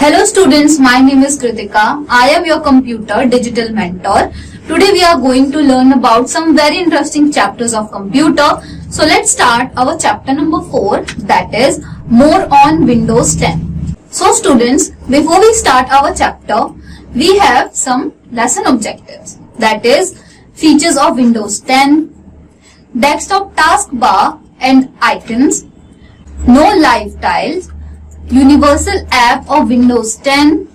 Hello students, my name is Kritika. I am your computer digital mentor. Today we are going to learn about some very interesting chapters of computer. So let's start our chapter number 4, that is more on Windows 10. So students, before we start our chapter, we have some lesson objectives. That is features of Windows 10, desktop taskbar and icons, no live tiles, universal app of Windows 10,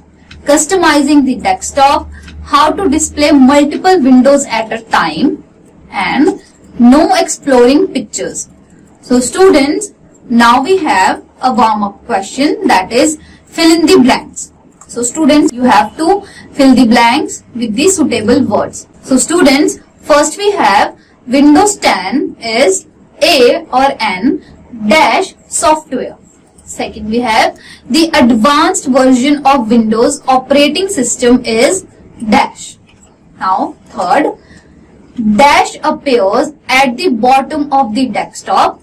customizing the desktop, how to display multiple windows at a time, and no exploring pictures. So students, now we have a warm-up question, that is fill in the blanks. So students, you have to fill the blanks with the suitable words. So students, first we have Windows 10 is A or N dash software. Second, we have the advanced version of Windows operating system is dash. Now, third, dash appears at the bottom of the desktop,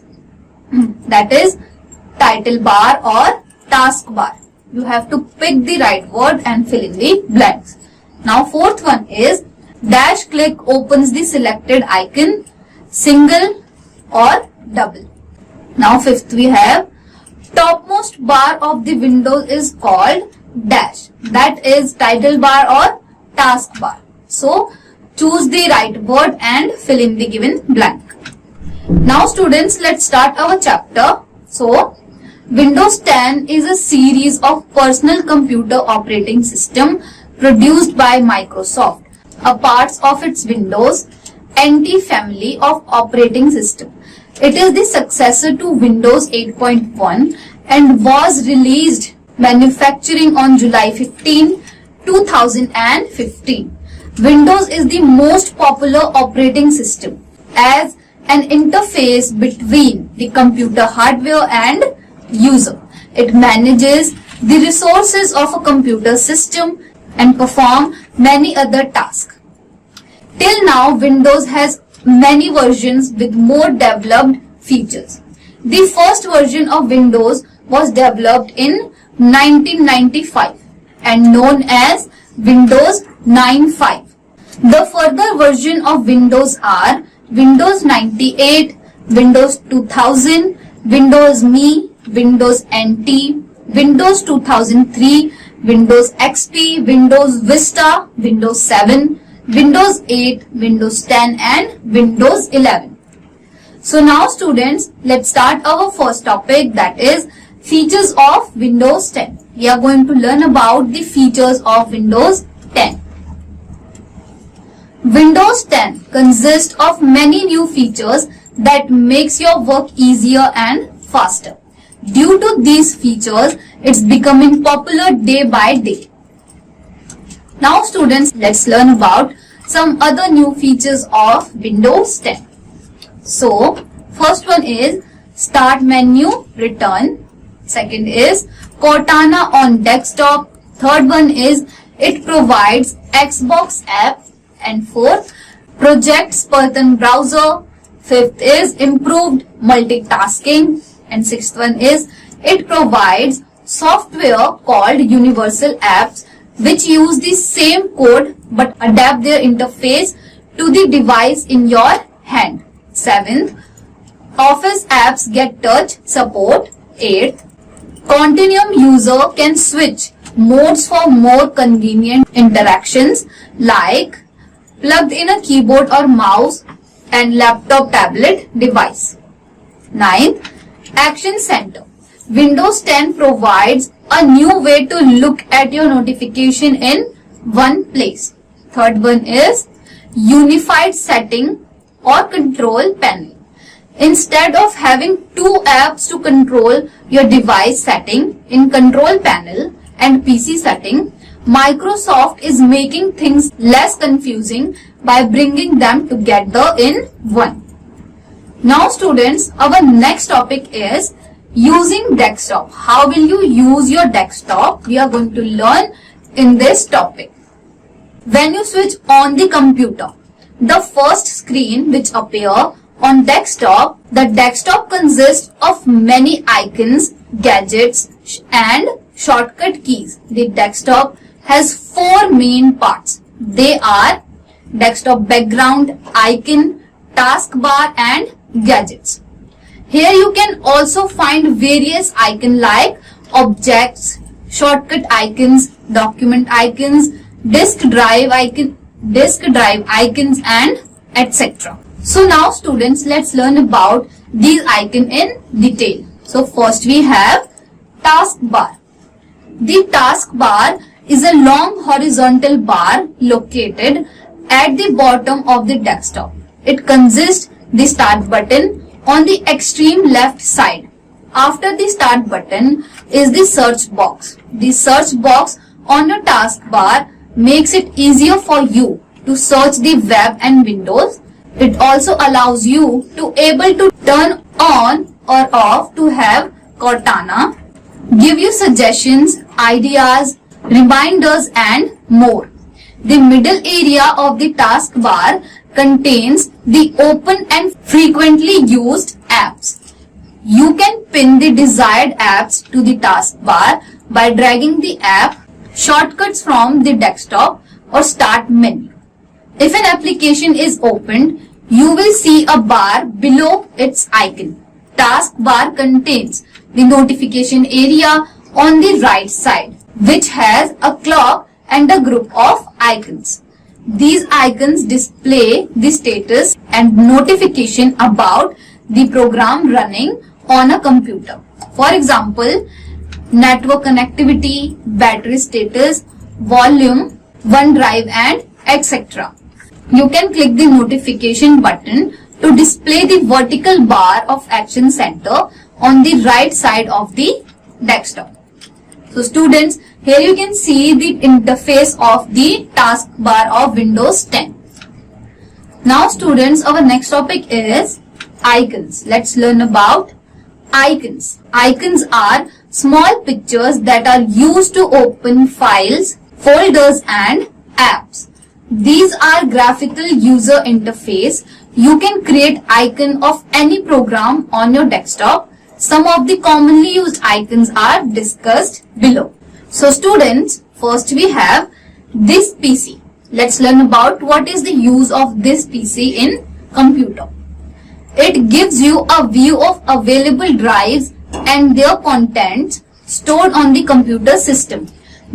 that is title bar or task bar. You have to pick the right word and fill in the blanks. Now, fourth one is dash click opens the selected icon, single or double. Now, fifth we have topmost bar of the Windows is called dash, that is title bar or task bar. So choose the right word and fill in the given blank. Now students, let's start our chapter. So Windows 10 is a series of personal computer operating system produced by Microsoft, a part of its Windows NT family of operating system. It is the successor to Windows 8.1 and was released manufacturing on July 15, 2015. Windows is the most popular operating system as an interface between the computer hardware and user. It manages the resources of a computer system and perform many other tasks. Till now, Windows has many versions with more developed features. The first version of Windows was developed in 1995 and known as Windows 9.5. The further version of Windows are Windows 98, Windows 2000, Windows Me, Windows NT, Windows 2003, Windows XP, Windows Vista, Windows 7, Windows 8, Windows 10 and Windows 11. So now students, let's start our first topic, that is features of Windows 10. We are going to learn about the features of Windows 10. Windows 10 consists of many new features that makes your work easier and faster. Due to these features, it's becoming popular day by day. Now students, let's learn about some other new features of Windows 10. So, first one is Start Menu Return. Second is Cortana on desktop. Third one is it provides Xbox app. And fourth, Project Spartan browser. Fifth is improved multitasking. And sixth one is it provides software called Universal Apps which use the same code but adapt their interface to the device in your hand. Seventh, Office apps get touch support. Eighth, Continuum user can switch modes for more convenient interactions like plugged in a keyboard or mouse and laptop tablet device. Ninth, Action Center. Windows 10 provides a new way to look at your notification in one place. Third one is Unified Setting or Control Panel. Instead of having two apps to control your device setting in Control Panel and PC setting, Microsoft is making things less confusing by bringing them together in one. Now students, our next topic is using desktop. How will you use your desktop? We are going to learn in this topic. When you switch on the computer, the first screen which appear on desktop, the desktop consists of many icons, gadgets and shortcut keys. The desktop has 4 main parts. They are desktop background, icon, taskbar and gadgets. Here you can also find various icons like objects, shortcut icons, document icons, disk drive icons and etc. So now students, let's learn about these icons in detail. So first we have taskbar. The taskbar is a long horizontal bar located at the bottom of the desktop. It consists the start button on the extreme left side. After the start button is the search box. The search box on your taskbar makes it easier for you to search the web and Windows. It also allows you to able to turn on or off to have Cortana, give you suggestions, ideas, reminders and more. The middle area of the taskbar contains the open and frequently used apps. You can pin the desired apps to the taskbar by dragging the app shortcuts from the desktop or start menu. If an application is opened, you will see a bar below its icon. Taskbar contains the notification area on the right side, which has a clock and a group of icons. These icons display the status and notification about the program running on a computer. For example, network connectivity, battery status, volume, OneDrive and etc. You can click the notification button to display the vertical bar of Action Center on the right side of the desktop. So students, here you can see the interface of the taskbar of Windows 10. Now students, our next topic is icons. Let's learn about icons. Icons are small pictures that are used to open files, folders and apps. These are graphical user interface. You can create icon of any program on your desktop. Some of the commonly used icons are discussed below. So students, first we have this PC. Let's learn about what is the use of this PC in computer. It gives you a view of available drives and their contents stored on the computer system.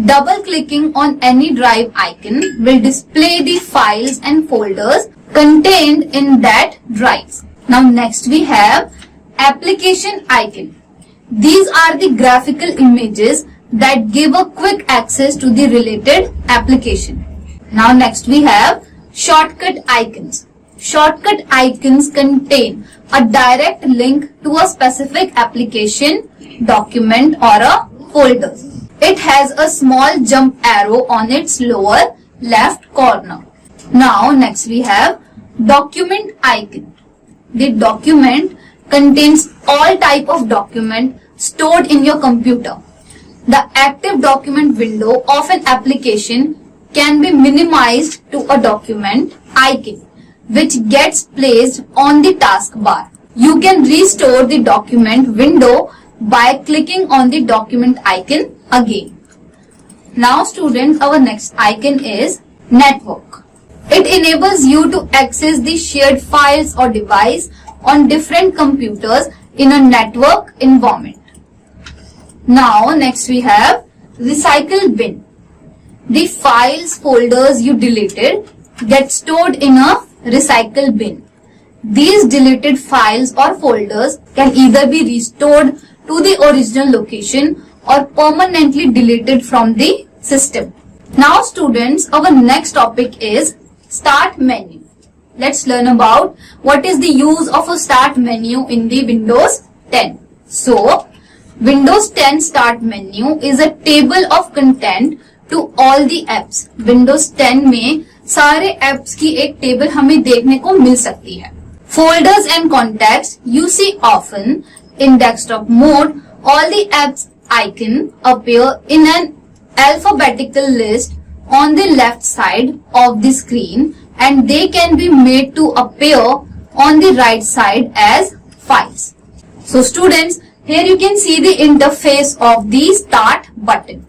Double-clicking on any drive icon will display the files and folders contained in that drive. Now next we have application icon. These are the graphical images that give a quick access to the related application. Now next we have shortcut icons. Shortcut icons contain a direct link to a specific application, document or a folder. It has a small jump arrow on its lower left corner. Now next we have document icon. The document contains all type of document stored in your computer. The active document window of an application can be minimized to a document icon, which gets placed on the taskbar. You can restore the document window by clicking on the document icon again. Now students, our next icon is network. It enables you to access the shared files or device on different computers in a network environment. Now next we have recycle bin. The files, folders you deleted get stored in a recycle bin. These deleted files or folders can either be restored to the original location or permanently deleted from the system. Now students, our next topic is start menu. Let's learn about what is the use of a start menu in the Windows 10. So, Windows 10 start menu is a table of content to all the apps. Windows 10 में सारे apps की एक table हमें देखने को मिल सकती है. Folders and contacts you see often in desktop mode. All the apps icon appear in an alphabetical list on the left side of the screen, and they can be made to appear on the right side as files. So students, Here you can see the interface of the start button.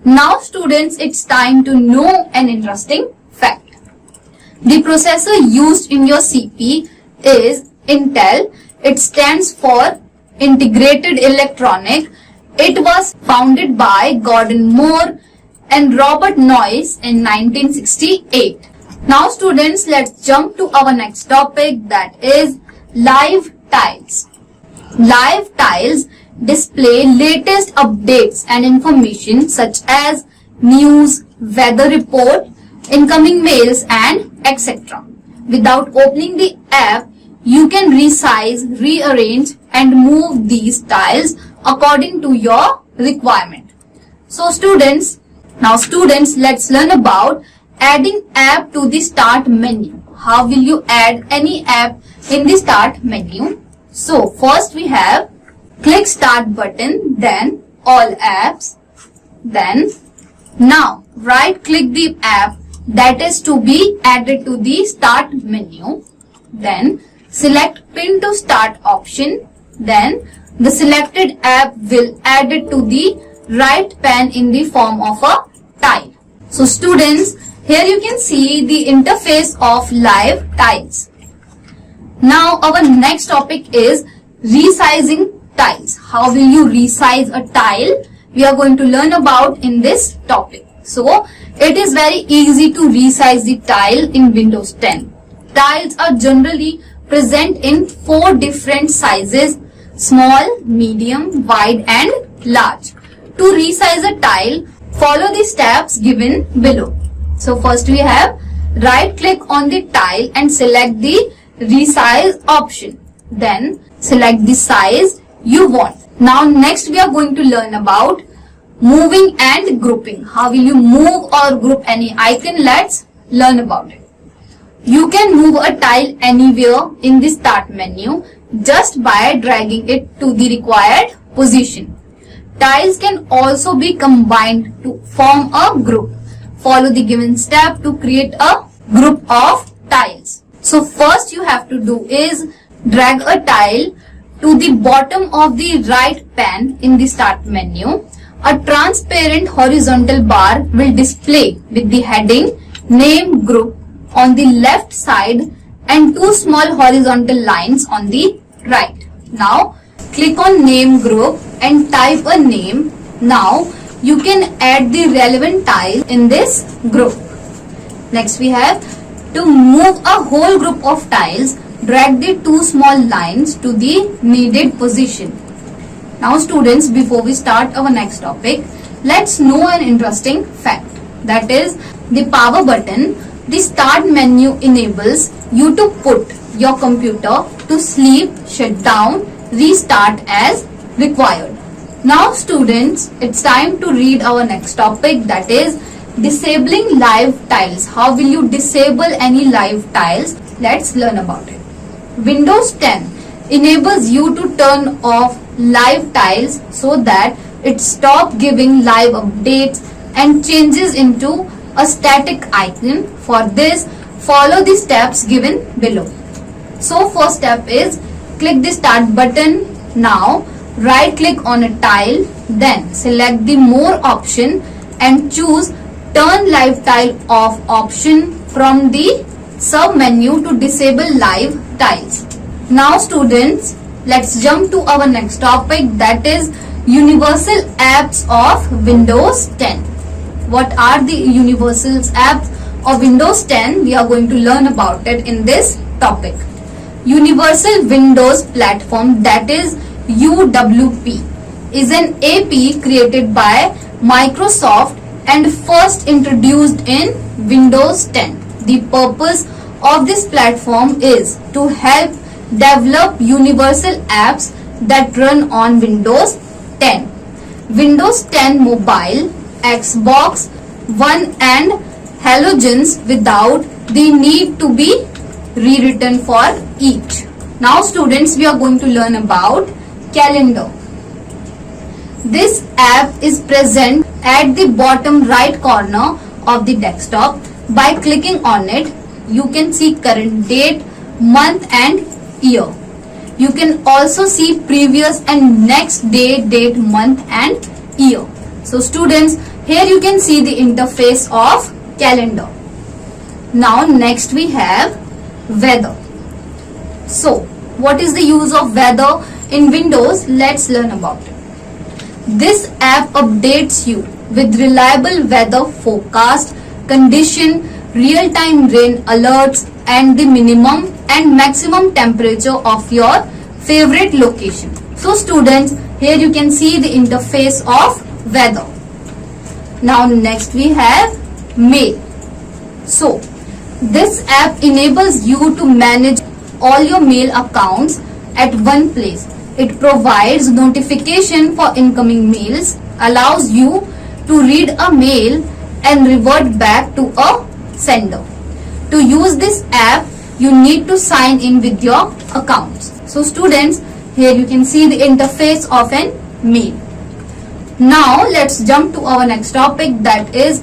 Now students, it's time to know an interesting fact. The processor used in your CP is Intel. It stands for Integrated Electronic. It was founded by Gordon Moore and Robert Noyce in 1968. Now students, let's jump to our next topic, that is live tiles. Live tiles display latest updates and information such as news, weather report, incoming mails and etc. Without opening the app, you can resize, rearrange and move these tiles according to your requirement. So students, let's learn about adding app to the start menu. How will you add any app in the start menu? So first we have click start button, then all apps, then now right click the app that is to be added to the start menu, then select pin to start option, then the selected app will add it to the right pane in the form of a tile. So students, here you can see the interface of live tiles. Now our next topic is resizing tiles. How will you resize a tile? We are going to learn about in this topic. So it is very easy to resize the tile in Windows 10. Tiles are generally present in 4 different sizes: small, medium, wide and large. To resize a tile, follow the steps given below. So first we have right click on the tile and select the resize option. Then select the size you want. Now next we are going to learn about moving and grouping. How will you move or group any icon? Let's learn about it. You can move a tile anywhere in the start menu just by dragging it to the required position. Tiles can also be combined to form a group. Follow the given step to create a group of tiles. So first you have to do is drag a tile to the bottom of the right pane in the start menu. A transparent horizontal bar will display with the heading name group on the left side and 2 small horizontal lines on the right. Now click on name group and type a name. Now you can add the relevant tile in this group. Next we have to move a whole group of tiles, drag the 2 small lines to the needed position. Now students, before we start our next topic, let's know an interesting fact. That is the power button. The start menu enables you to put your computer to sleep, shut down, restart as required. Now students, it's time to read our next topic, that is disabling live tiles. How will you disable any live tiles? Let's learn about it. Windows 10 enables you to turn off live tiles so that it stops giving live updates and changes into a static icon. For this, follow the steps given below. So first step is click the start button. Now right click on a tile, then select the more option and choose turn live tile off option from the sub menu to disable live tiles. Now students, let's jump to our next topic, that is universal apps of Windows 10. What are the universal apps of Windows 10? We are going to learn about it in this topic. Universal Windows Platform, that is UWP, is an AP created by Microsoft and first introduced in Windows 10. The purpose of this platform is to help develop universal apps that run on Windows 10. Windows 10 Mobile, Xbox One and halogens without the need to be rewritten for each. Now students, we are going to learn about calendar. This app is present at the bottom right corner of the desktop. By clicking on it, you can see current date, month and year. You can also see previous and next day, date, month and year. So students, here you can see the interface of calendar. Now next we have weather. So what is the use of weather in Windows? Let's learn about it. This app updates you with reliable weather forecast, condition, real-time rain alerts and the minimum and maximum temperature of your favorite location. So students, here you can see the interface of weather. Now next we have mail. So this app enables you to manage all your mail accounts at one place. It provides notification for incoming mails, allows you to read a mail and revert back to a sender. To use this app, you need to sign in with your accounts. So students, here you can see the interface of an mail. Now let's jump to our next topic, that is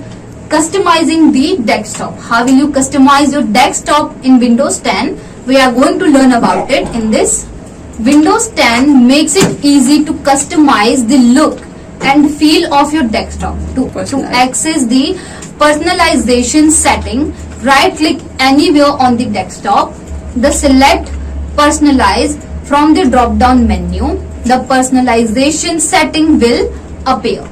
customizing the desktop. How will you customize your desktop in Windows 10? We are going to learn about it in this. Windows 10 makes it easy to customize the look and feel of your desktop. To access the personalization setting, right click anywhere on the desktop. Select personalize from the drop down menu. The personalization setting will appear.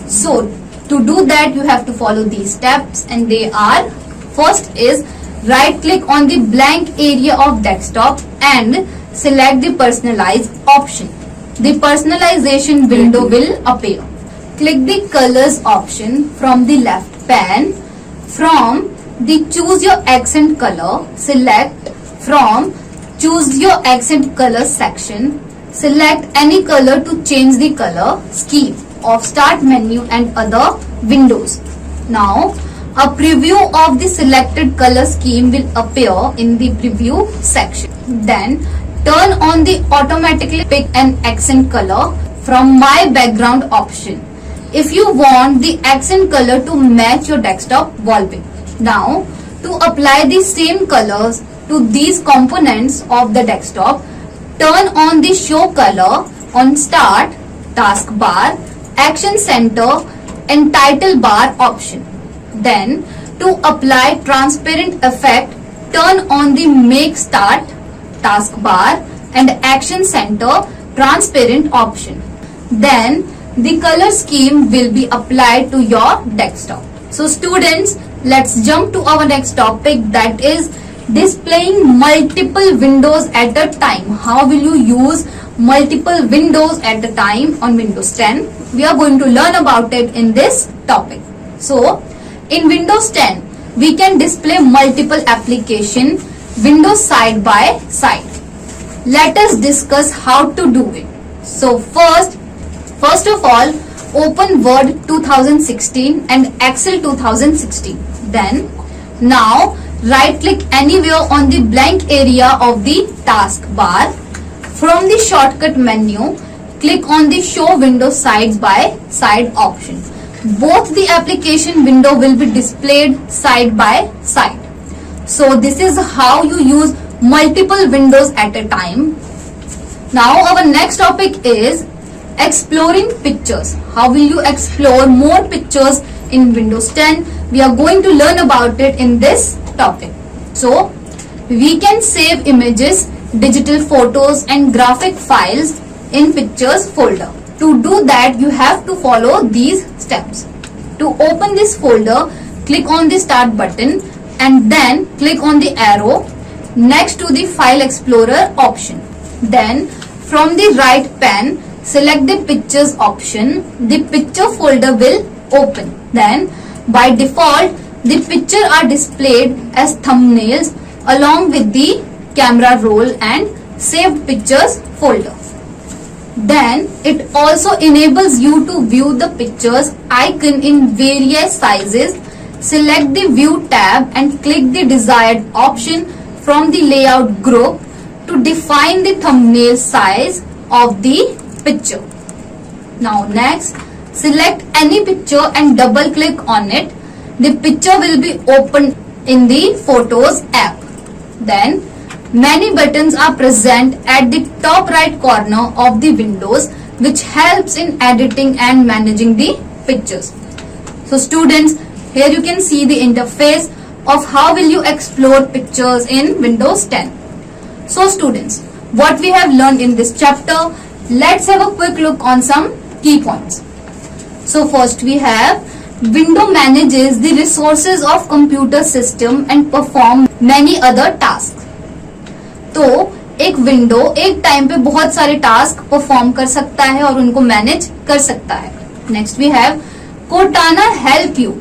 So to do that, you have to follow these steps, and they are: first is right click on the blank area of desktop and select the personalize option. The personalization window will appear. Click the colors option from the left pane. From the choose your accent color, select from choose your accent color section. Select any color to change the color scheme of start menu and other windows. Now a preview of the selected color scheme will appear in the preview section. Then turn on the automatically pick an accent color from my background option if you want the accent color to match your desktop wallpaper. Now to apply the same colors to these components of the desktop, turn on the show color on start, taskbar, action center and title bar option. Then to apply transparent effect, turn on the make start, taskbar and action center transparent option. Then the color scheme will be applied to your desktop. So students, let's jump to our next topic, that is displaying multiple windows at a time. How will you use multiple windows at a time on Windows 10? We are going to learn about it in this topic. So in Windows 10, we can display multiple application windows side by side. Let us discuss how to do it. So first of all, open Word 2016 and Excel 2016. Then now right click anywhere on the blank area of the taskbar. From the shortcut menu, click on the show window sides by side option. Both the application window will be displayed side by side. So this is how you use multiple windows at a time. Now our next topic is exploring pictures. How will you explore more pictures in Windows 10? We are going to learn about it in this topic. So we can save images, digital photos and graphic files in pictures folder. To do that, you have to follow these steps. To open this folder, click on the start button and then click on the arrow next to the file explorer option. Then from the right pane, select the pictures option. The picture folder will open. Then by default, the picture are displayed as thumbnails along with the camera roll and saved pictures folder. Then it also enables you to view the pictures icon in various sizes. Select the view tab and click the desired option from the layout group to define the thumbnail size of the picture. Now next, select any picture and double click on it. The picture will be opened in the Photos app. Then Many buttons are present at the top right corner of the windows, which helps in editing and managing the pictures. So students, here you can see the interface of how will you explore pictures in Windows 10. So students, what we have learned in this chapter, let's have a quick look on some key points. So first we have, window manages the resources of computer system and perform many other tasks. तो एक window एक time पे बहुत सारे task perform कर सकता है और उनको मैनेज कर सकता है. Next we have, Cortana help you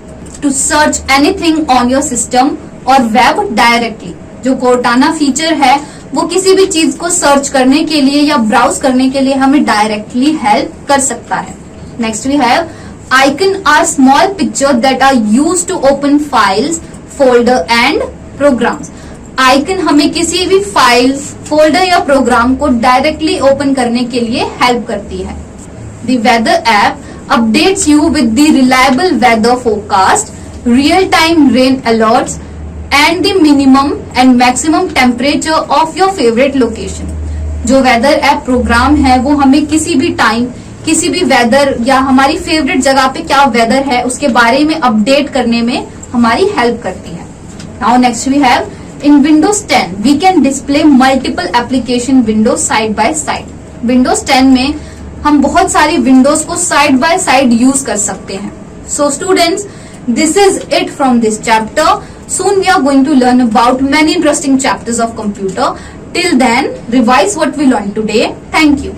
to search anything on your system और वेब डायरेक्टली. जो Cortana फीचर है वो किसी भी चीज को सर्च करने के लिए या ब्राउज करने के लिए हमें डायरेक्टली हेल्प कर सकता है. Next we have, icon are small picture that are used to open files, folder and programs. Icon हमें किसी भी फाइल, फोल्डर या प्रोग्राम को डायरेक्टली ओपन करने के लिए हेल्प करती है. The weather app updates you with the reliable weather forecast, real-time rain alerts and the minimum and maximum temperature of your favorite location. जो वेदर ऐप प्रोग्राम है वो हमें किसी भी टाइम, किसी भी वेदर या हमारी फेवरेट जगह पे क्या वेदर है उसके बारे में अपडेट करने में हमारी हेल्प करती है. Now next we have, in Windows 10 we can display multiple application windows side by side. Windows 10 में हम बहुत सारी विंडोज को साइड बाय साइड यूज कर सकते हैं. So students, this is it from this chapter. Soon we are going to learn about many interesting chapters of computer. Till then, revise what we learned today. Thank you.